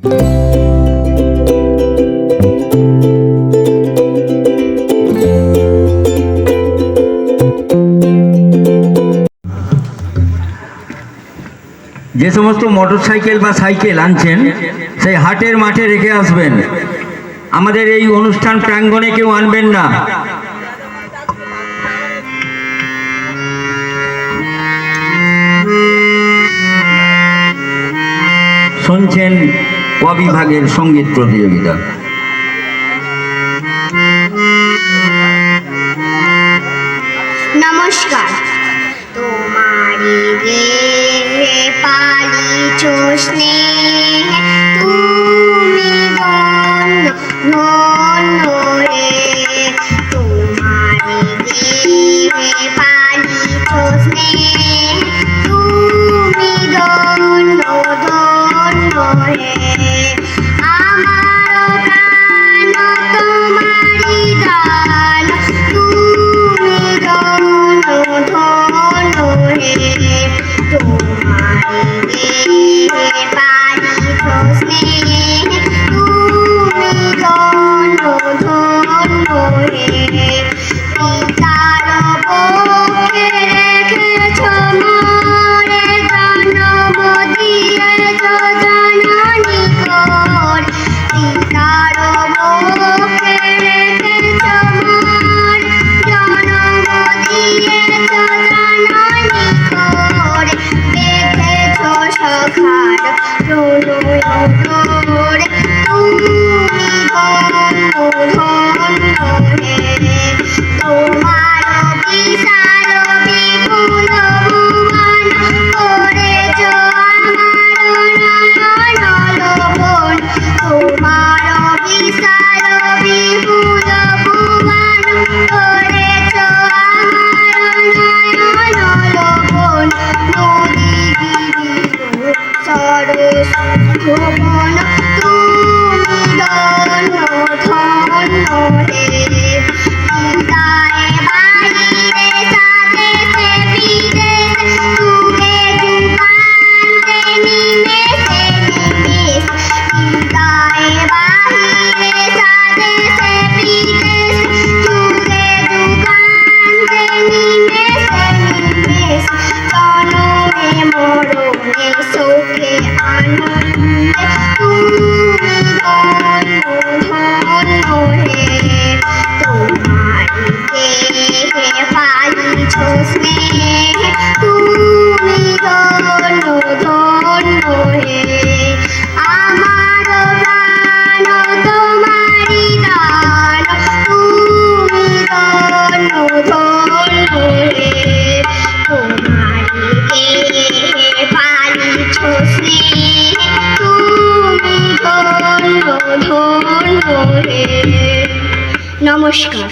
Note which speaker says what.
Speaker 1: যে সমস্ত মোটরসাইকেল বা সাইকেল আনছেন সেই হাটের মাঠে রেখে আসবেন, আমাদের এই অনুষ্ঠান প্রাঙ্গণে কেউ আনবেন না। শুনছেন বিভাগের সঙ্গীত প্রতিযোগিতা।
Speaker 2: নমস্কার। তোমারি রে পালিছ স্নেহ, তুমি ধন্য ধন্য রে। তোমারি রে পালিছ স্নেহ, তুমি ধন্য ধন্য রে। আমার প্রাণ তোমারি দান, তুমি ধন্য ধন্য রে। তোমারি রে পালিছ স্নেহ, তুমি ধন্য ধন্য রে। পিতার বুকে রেখেছ মোরে, জন্ম দিয়েছ জননী কোল। পিতার বুকে রেখেছ মোরে, জন্ম দিয়েছ জননী কোল। দেখেছ সখার প্রণয় তোর, তুমি ধন্য ধন্য রে। তোমার বিশাল বিপুল ভুবন, করেছ আমার নয়ন লোভন। তোমার বিশাল বিপুল ভুবন, করেছ আমার নয়ন লোভন। নদী গিরি সরস ভুবন, তুমি ধন্য ধন্য রে। পিতায়ে বাহিরে স্বদেশে বিদেশে, যুগে যুগান্তে নিমেষে নিমেষ। পিতায়ে বাহিরে স্বদেশে বিদেশে, যুগে যুগান্তে নিমেষে নিমেষ। জনমে মরণে শোকে আনন্দে, তুমি ধন্য ধন্য রে। তোমারি দেহে পালিছ স্নেহ, তুমি ধন্য ধন্য রে। আমার প্রাণ তোমারি দান, তুমি ধন্য ধন্য রে। তোমারি দেহে পালিছ স্নেহ, তুমি ধন্য ধন্য রে। নমস্কার।